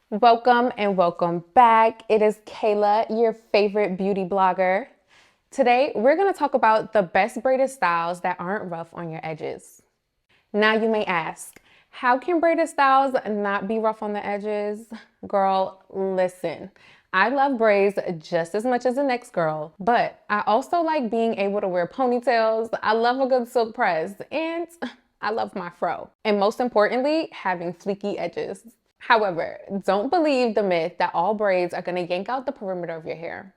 Welcome and welcome back. It is Kayla, your favorite beauty blogger. Today, we're going to talk about the best braided styles that aren't rough on your edges. Now you may ask, how can braided styles not be rough on the edges? Girl, listen. I love braids just as much as the next girl, but I also like being able to wear ponytails. I love a good silk press, and I love my fro. And most importantly, having fleeky edges. However, don't believe the myth that all braids are going to yank out the perimeter of your hair.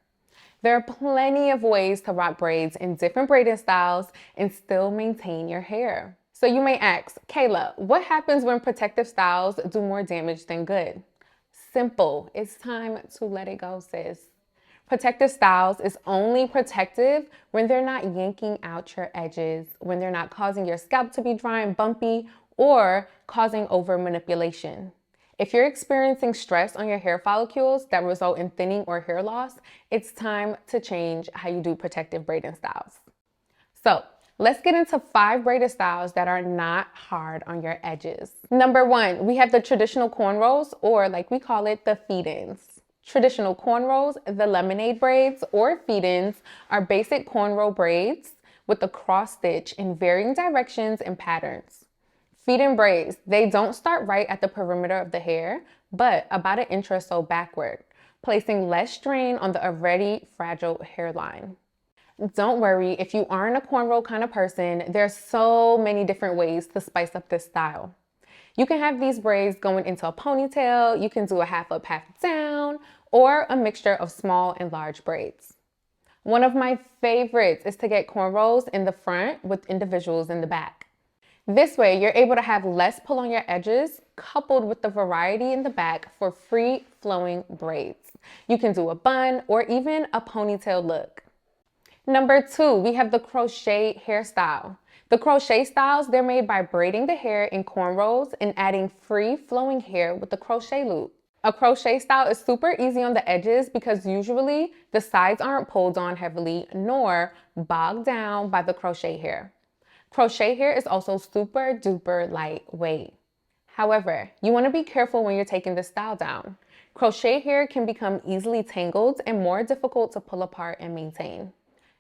There are plenty of ways to rock braids in different braiding styles and still maintain your hair. So you may ask, Kayla, what happens when protective styles do more damage than good? Simple. It's time to let it go, sis. Protective styles is only protective when they're not yanking out your edges, when they're not causing your scalp to be dry and bumpy, or causing over manipulation. If you're experiencing stress on your hair follicles that result in thinning or hair loss, it's time to change how you do protective braiding styles. So let's get into 5 braided styles that are not hard on your edges. Number 1, we have the traditional cornrows, or like we call it, the feed-ins. Traditional cornrows, the lemonade braids or feed-ins, are basic cornrow braids with a cross stitch in varying directions and patterns. Feed-in braids, they don't start right at the perimeter of the hair, but about an inch or so backward, placing less strain on the already fragile hairline. Don't worry, if you aren't a cornrow kind of person, there's so many different ways to spice up this style. You can have these braids going into a ponytail, you can do a half up, half down, or a mixture of small and large braids. One of my favorites is to get cornrows in the front with individuals in the back. This way, you're able to have less pull on your edges, coupled with the variety in the back for free flowing braids. You can do a bun or even a ponytail look. Number 2, we have the crochet hairstyle. The crochet styles, they're made by braiding the hair in cornrows and adding free flowing hair with the crochet loop. A crochet style is super easy on the edges because usually the sides aren't pulled on heavily nor bogged down by the crochet hair. Crochet hair is also super duper lightweight. However, you want to be careful when you're taking this style down. Crochet hair can become easily tangled and more difficult to pull apart and maintain.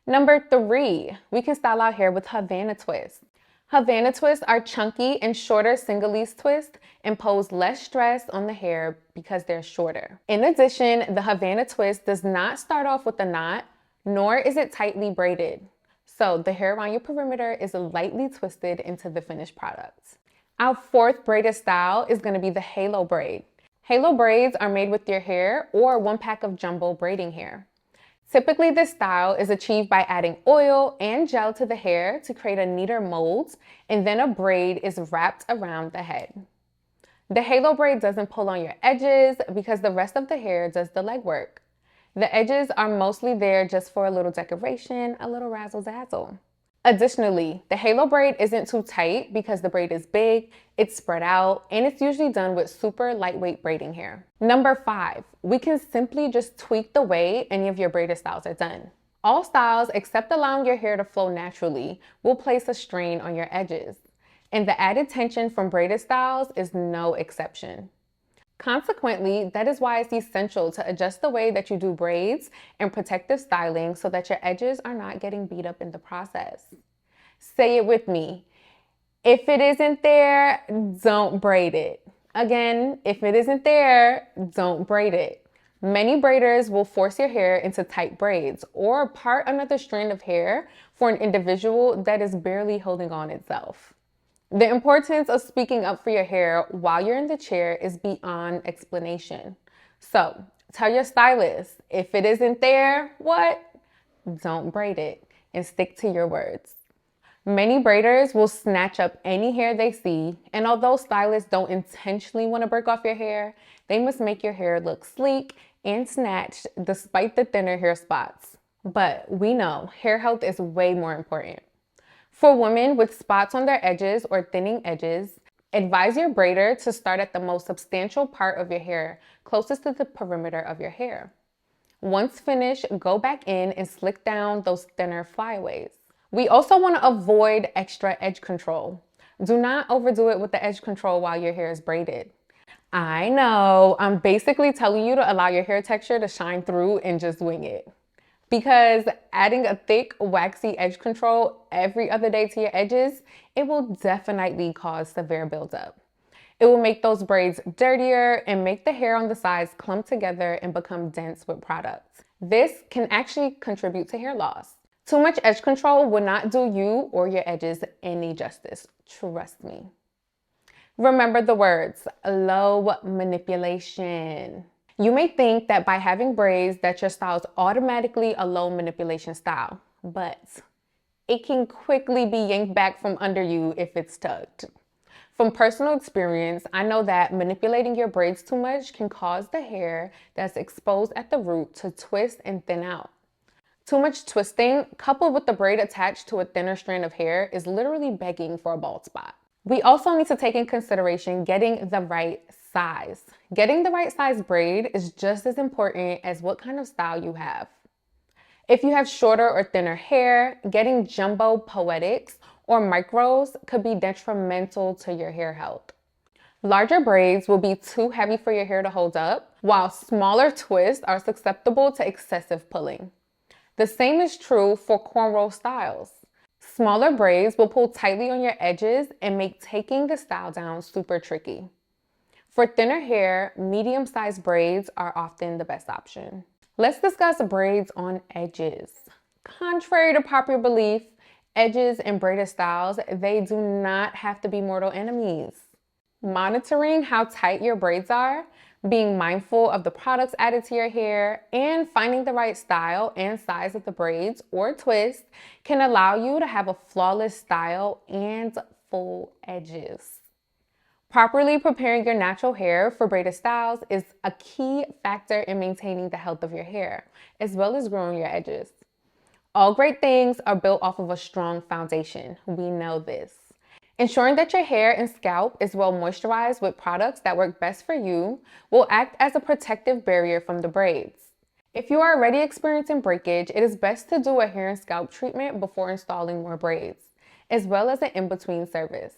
Number 3, we can style our hair with Havana twists. Havana twists are chunky and shorter single-leaf twists and pose less stress on the hair because they're shorter. In addition, the Havana twist does not start off with a knot, nor is it tightly braided. So the hair around your perimeter is lightly twisted into the finished product. Our 4th braided style is going to be the halo braid. Halo braids are made with your hair or one pack of jumbo braiding hair. Typically, this style is achieved by adding oil and gel to the hair to create a neater mold, and then a braid is wrapped around the head. The halo braid doesn't pull on your edges because the rest of the hair does the legwork. The edges are mostly there just for a little decoration, a little razzle dazzle. Additionally, the halo braid isn't too tight because the braid is big, it's spread out, and it's usually done with super lightweight braiding hair. Number 5, we can simply just tweak the way any of your braided styles are done. All styles, except allowing your hair to flow naturally, will place a strain on your edges. And the added tension from braided styles is no exception. Consequently, that is why it's essential to adjust the way that you do braids and protective styling so that your edges are not getting beat up in the process. Say it with me. If it isn't there, don't braid it. Again, if it isn't there, don't braid it. Many braiders will force your hair into tight braids or part another strand of hair for an individual that is barely holding on itself. The importance of speaking up for your hair while you're in the chair is beyond explanation. So tell your stylist, if it isn't there, what? Don't braid it and stick to your words. Many braiders will snatch up any hair they see, and although stylists don't intentionally want to break off your hair, they must make your hair look sleek and snatched despite the thinner hair spots. But we know hair health is way more important. For women with spots on their edges or thinning edges, advise your braider to start at the most substantial part of your hair, closest to the perimeter of your hair. Once finished, go back in and slick down those thinner flyaways. We also want to avoid extra edge control. Do not overdo it with the edge control while your hair is braided. I know, I'm basically telling you to allow your hair texture to shine through and just wing it. Because adding a thick, waxy edge control every other day to your edges, it will definitely cause severe buildup. It will make those braids dirtier and make the hair on the sides clump together and become dense with product. This can actually contribute to hair loss. Too much edge control will not do you or your edges any justice, trust me. Remember the words, low manipulation. You may think that by having braids that your style is automatically a low manipulation style, but it can quickly be yanked back from under you if it's tugged. From personal experience, I know that manipulating your braids too much can cause the hair that's exposed at the root to twist and thin out. Too much twisting, coupled with the braid attached to a thinner strand of hair, is literally begging for a bald spot. We also need to take in consideration getting the right size. Getting the right size braid is just as important as what kind of style you have. If you have shorter or thinner hair, getting jumbo poetics or micros could be detrimental to your hair health. Larger braids will be too heavy for your hair to hold up, while smaller twists are susceptible to excessive pulling. The same is true for cornrow styles. Smaller braids will pull tightly on your edges and make taking the style down super tricky. For thinner hair, medium-sized braids are often the best option. Let's discuss braids on edges. Contrary to popular belief, edges and braided styles, they do not have to be mortal enemies. Monitoring how tight your braids are, being mindful of the products added to your hair, and finding the right style and size of the braids or twist can allow you to have a flawless style and full edges. Properly preparing your natural hair for braided styles is a key factor in maintaining the health of your hair, as well as growing your edges. All great things are built off of a strong foundation. We know this. Ensuring that your hair and scalp is well moisturized with products that work best for you will act as a protective barrier from the braids. If you are already experiencing breakage, it is best to do a hair and scalp treatment before installing more braids, as well as an in-between service.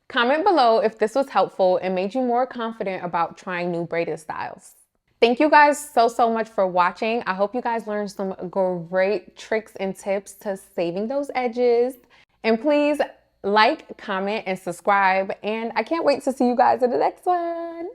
Comment below if this was helpful and made you more confident about trying new braided styles. Thank you guys so much for watching. I hope you guys learned some great tricks and tips to saving those edges. And please like, comment, and subscribe. And I can't wait to see you guys in the next one.